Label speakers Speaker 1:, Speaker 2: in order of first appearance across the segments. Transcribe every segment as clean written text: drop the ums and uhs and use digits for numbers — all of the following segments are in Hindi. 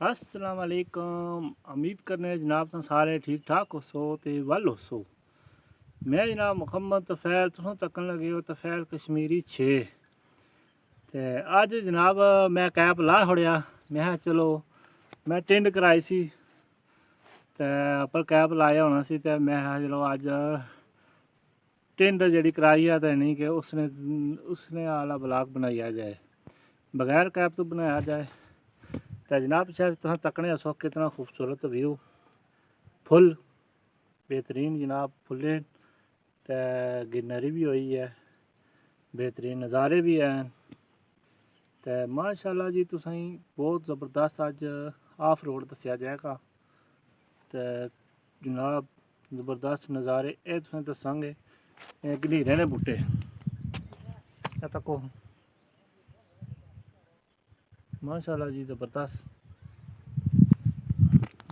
Speaker 1: अस्सलाम वालेकुम। उम्मीद करने जनाब तुम सारे ठीक ठाक हो तो वल हो। मैं जनाब मुहम्मद तफैल तुम तकन लगे हो तफैल कश्मीरी 6 ते अज जनाब मैं कैप ला छोड़िया। मैं चलो मैं टिंड कराई सी ते पर कैप लाया होना सी ते मैं चलो अज टिंड जी कराई है तो नहीं कि उसने आला ब्लॉग बनाया जाए, बगैर कैप तो बनाया जाए। तो जनाब शायद तुम तकने सो कितना खूबसूरत व्यू, फुल बेहतरीन जनाब फुल्ले ते गिनरी भी हुई है, बेहतरीन नज़ारे भी हैं। तो माशाल्लाह जी तुसें बहुत ज़बरदस्त अज ऑफ रोड दस्या जाएगा। तो जनाब ज़बरदस्त नज़ारे ये तुसें दसांगे। गनीरे ने बूटे तको माशाल्लाह जी ज़बरदस्त,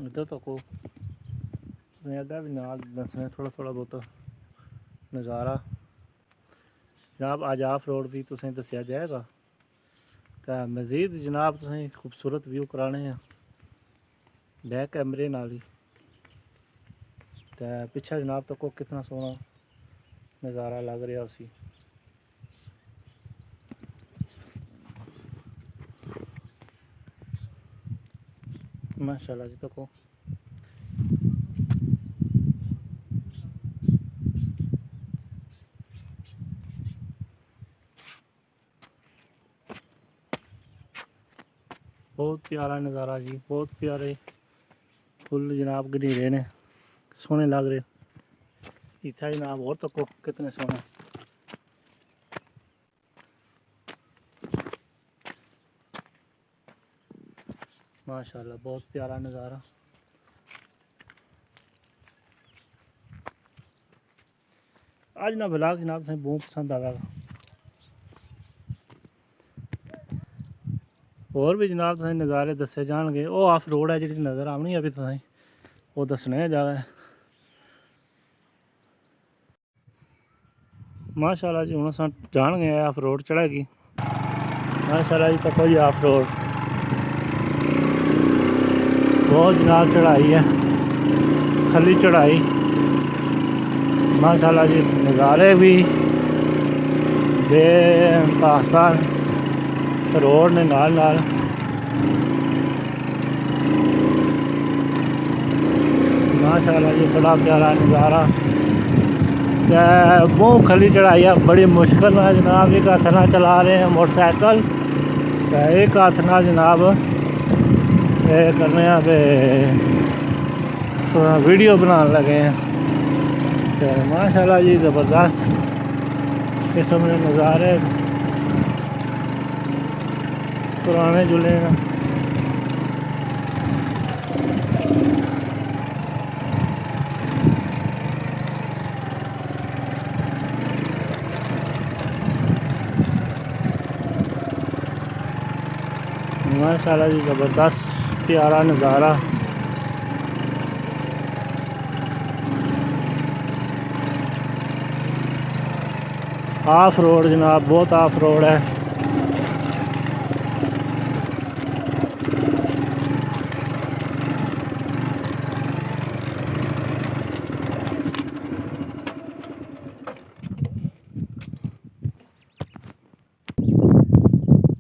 Speaker 1: इधर तको अड्डा भी नाल दसने थोड़ा थोड़ा बहुत नज़ारा जनाब अज ऑफ रोड भी तुसें दस्या जाएगा। तो मज़ीद जनाब तुसें खूबसूरत व्यू कराने हैं बैक कैमरे नाल ही। तो पिछा जनाब तको कितना सोहना नज़ारा लग रहा उसी। माशाल्लाह जी तको बहुत प्यारा नज़ारा जी, बहुत प्यारे फुल जनाब गनीरे ने सोहने लग रहे। इतना जनाब और तको कितने सोहने माशाल्लाह, बहुत प्यारा नज़ारा। आज ना ब्लॉग जनाब तुसें बहुत पसंद आवेगा। और भी जनाब तुसें नज़ारे दसे जाएंगे। वो ऑफ रोड है जी नज़र आनी अभी तुसें वो दसने जाए। माशाल्लाह जी हूँ अस जाएंगे ऑफ रोड चढ़ेगी। माशाल्लाह जी तको जी ऑफ रोड बहुत जनाब चढ़ाई है, खली चढ़ाई। माशाल्लाह जी नज़ारे भी बेपाकिस्तान रोड ने नाल नाल। माशाल्लाह जी बड़ा प्यारा नज़ारा। बहुत खली चढ़ाई है, बड़ी मुश्किल है जनाब। एक हाथ ना चला रहे हैं मोटरसाइकिल, एक हाथ ना जनाब ये करने वीडियो बनाने लगे हैं। तो माशाल्लाह जी ज़बरदस्त किस्म के नज़ारे पुराने जुले हैं। माशाल्लाह जी ज़बरदस्त प्यारा नज़ारा। ऑफ रोड जनाब बहुत ऑफ रोड है।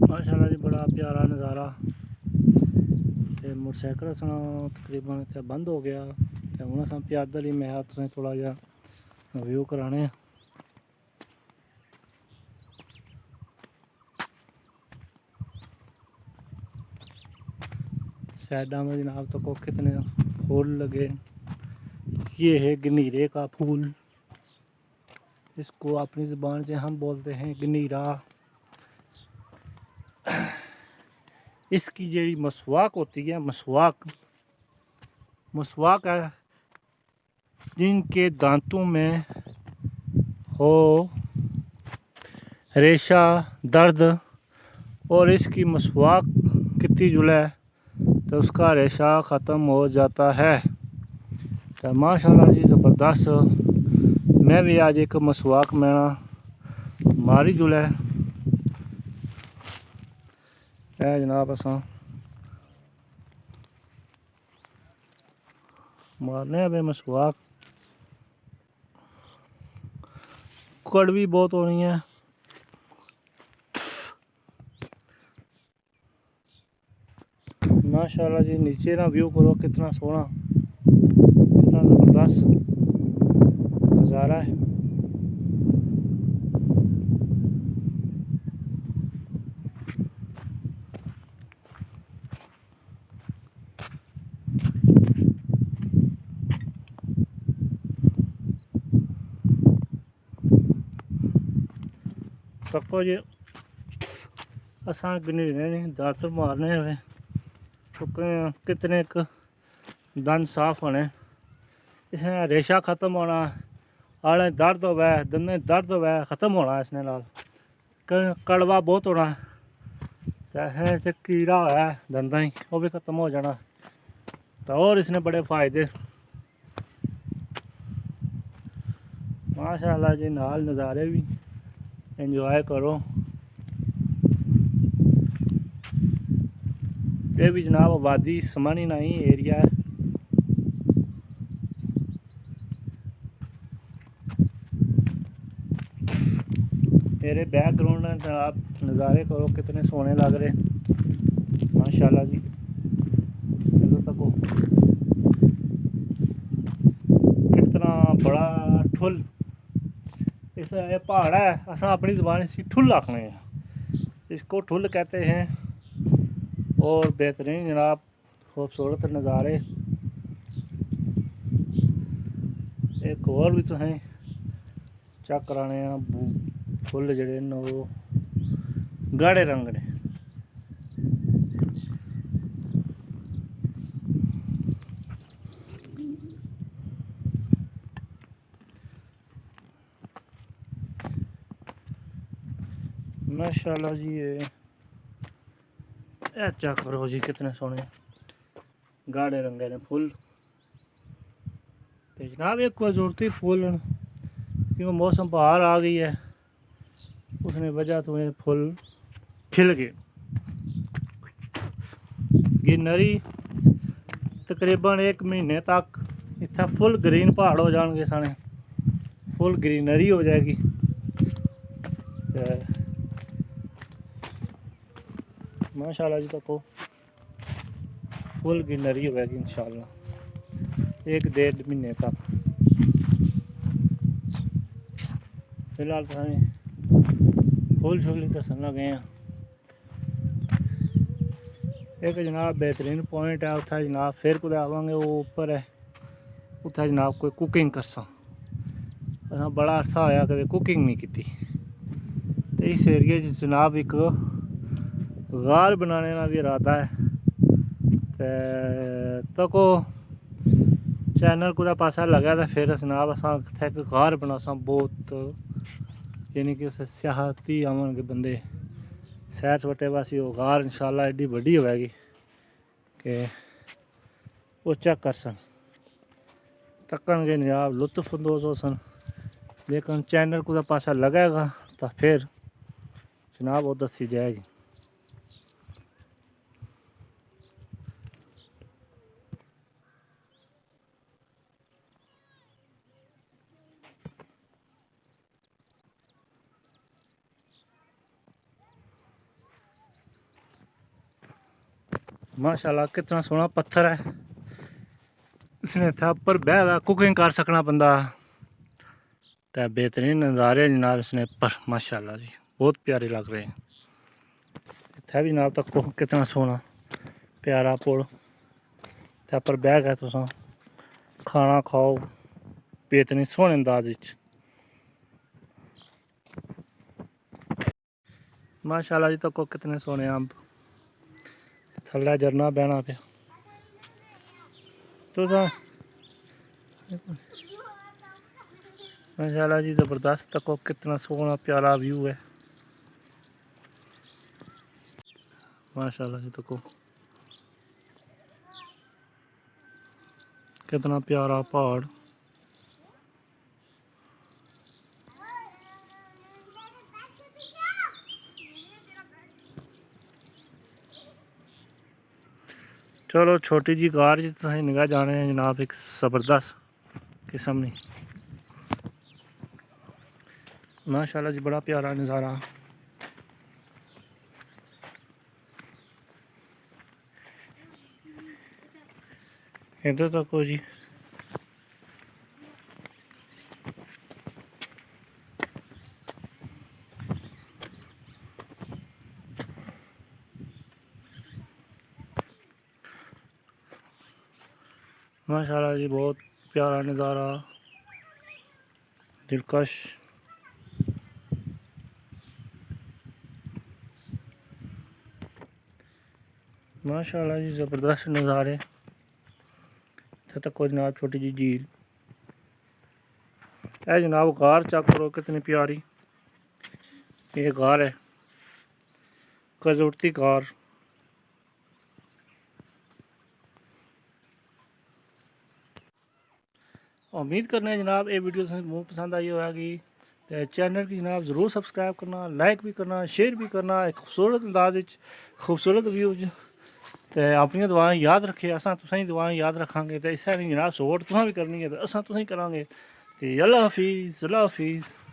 Speaker 1: माशाल्लाह जी बड़ा प्यारा नज़ारा। तो मोटरसाइकिल अस तकरीबन इतना बंद हो गया। तो हूँ अस पैदल ही मैं तुसें थोड़ा जहा व्यू कराने। साइडा में जनाब तको कितने फूल लगे। ये है गनीरे का फूल, इसको अपनी ज़बान से हम बोलते हैं गनीरा। इसकी जी मसवाक होती है, मसवाक है जिनके दांतों में हो रेशा दर्द और इसकी मसवाक कितनी जुले तो उसका रेशा ख़त्म हो जाता है। तो माशाल्लाह जी ज़बरदस्त। मैं भी आज एक मसवाक में मारी जुले है जनाब असा मारने अबे मसवाक। कड़वी बहुत होनी है। माशाल्लाह जी, नीचे ना व्यू करो कितना सोहना, कितना ज़बरदस्त नज़ारा है। तको जी असा गिनी नहीं दात मारने हुए कितने क दंद साफ होने, इसने रेशा ख़त्म होना, आड़े दर्द होवे, दंदे दर्द होवे ख़त्म होना इसने नाल। कड़वा बहुत होना, ते कीड़ा होया दंदा ही वो भी ख़त्म हो जाना। तो और इसने बड़े फ़ायदे। माशाल्लाह जी, नाल नज़ारे भी इंजॉय करो। ये भी जनाब आबादी समानी नहीं एरिया है। मेरे बैकग्राउंड में जनाब नज़ारे करो कितने सोने लग रहे माशाल्लाह जी। तको कितना बड़ा ठुल, इस ये पहाड़ है, असा अपनी ज़बान से ठुल आखने हैं, इसको ठुल कहते हैं। और बेहतरीन जनाब खूबसूरत नज़ारे। एक और भी तो हैं चेक कराने फुल जड़े न वो गाढ़े रंग ने। माशाल्लाह जी, ये चेक करो जी कितने सोने गाढ़े रंगे ने फुल। तो जनाब एक खूबसूरती फूल क्योंकि मौसम बाहर आ गई है, उसने वजह तो ये फुल खिल गए। ग्रीनरी तकरीबन 1 महीने तक इतना फुल ग्रीन पहाड़ हो जाएंगे, साने फुल ग्रीनरी हो जाएगी। माशाल्लाह जी, तको फुल ग्रीनरी हो जाएगी इंशाल्लाह 1-1.5 महीने तक। फिलहाल फुल शुल दसन लगे हैं। एक जनाब बेहतरीन पॉइंट है उत्थे जनाब, फिर कुछ आवांगे वो ऊपर है, उत्थे जनाब कोई कुकिंग करसा। असा बड़ा अरसा होया कदे कुकिंग नहीं की। तो इस एरिए जनाब एक गार बनाने का भी इरादा है। तको चैनल कुछ पासा लगा तो फिर जनाब असा एक गार बनासा, बहुत यानी कि उस सियाहती आवन के बंदे सैर सपटे वासी वो गार इंशाल्लाह एड्डी बड़ी होगी कि वो चेक कर सन, तकन के जनाब लुत्फअंदोज़ हो सन। लेकिन चैनल कुछ पासा लगेगा तो फिर जनाब वो दसी जाएगी। माशाल्लाह कितना सोहना पत्थर है, इसने था पर बह कुकिंग कर सकना बंदा। तो बेहतरीन नज़ारे जनाब इसने पर माशाल्लाह जी बहुत प्यारे लग रहे हैं। इतना भी जनाब तक कितना सोहना प्यारा पुल ते पर बह गए तुस खाना खाओ बेहतरीन सोहने अंदाज। माशाल्लाह जी, तको कितने सोहने अम्ब, थल्ले झरना बहना पे तो माशाल्लाह जी ज़बरदस्त। तको कितना सोहना प्यारा व्यू है माशाल्लाह जी। तको कितना प्यारा पहाड़। चलो छोटी जी कार जी तुसें निगाह जाने हैं जनाब, एक ज़बरदस्त किस्म दी माशाल्लाह जी, बड़ा प्यारा नज़ारा। इधर तक हो जी, माशाल्लाह जी, बहुत प्यारा नज़ारा, दिलकश। माशाल्लाह जी, ज़बरदस्त नज़ारे। इत्थे तक जनाब छोटी जी झील है जनाब। गार चेक करो कितनी प्यारी, ये गार है, कजूरती गार। उम्मीद करने जनाब ये वीडियो तुसें बहुत पसंद आई होगी। तो चैनल की जनाब ज़रूर सब्सक्राइब करना, लाइक भी करना, शेयर भी करना। एक खूबसूरत अंदाज खूबसूरत व्यूज। तो अपनी दुआएं याद रखे, असां तुसें दुआएं याद रखांगे। तो इस जनाब सपोर्ट तुसें भी करनी है, तो असां तुसें करांगे। तो अल्लाह हाफिज़, अल्लाह हाफिज़।